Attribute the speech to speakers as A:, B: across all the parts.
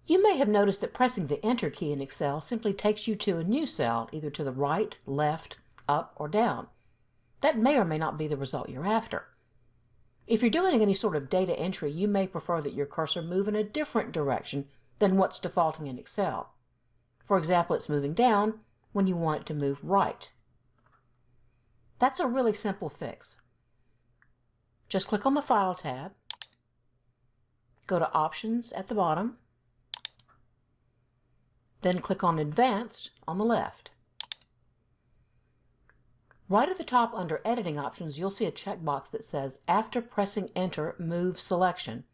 A: You may have noticed that pressing the Enter key in Excel simply takes you to a new cell, either to the right, left, up, or down. That may or may not be the result you're after. If you're doing any sort of data entry, you may prefer that your cursor move in a different direction than what's defaulting in Excel. For example, it's moving down when you want it to move right. That's a really simple fix. Just click on the File tab, go to Options at the bottom, then click on Advanced on the left. Right at the top under Editing Options, you'll see a checkbox that says After pressing Enter, move selection,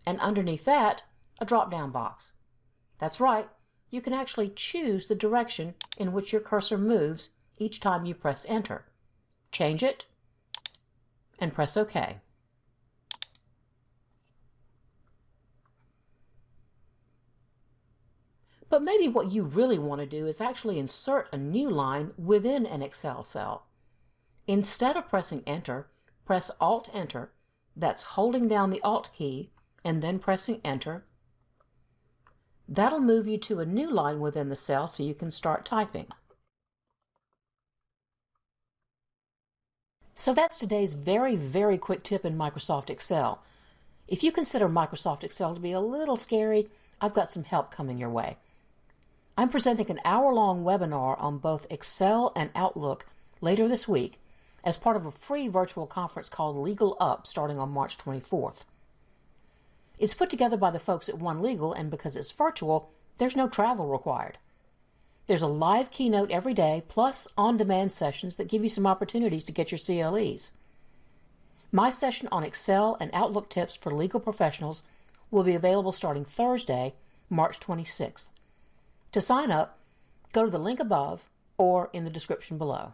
A: and underneath that, a drop-down box. That's right, you can actually choose the direction in which your cursor moves each time you press Enter. Change it, and press OK. But maybe what you really want to do is actually insert a new line within an Excel cell. Instead of pressing Enter, press Alt-Enter, that's holding down the Alt key, and then pressing Enter. That'll move you to a new line within the cell so you can start typing. So that's today's very, very quick tip in Microsoft Excel. If you consider Microsoft Excel to be a little scary, I've got some help coming your way. I'm presenting an hour-long webinar on both Excel and Outlook later this week as part of a free virtual conference called Legal Up starting on March 24th. It's put together by the folks at One Legal, and because it's virtual, there's no travel required. There's a live keynote every day, plus on-demand sessions that give you some opportunities to get your CLEs. My session on Excel and Outlook tips for legal professionals will be available starting Thursday, March 26th. To sign up, go to the link above or in the description below.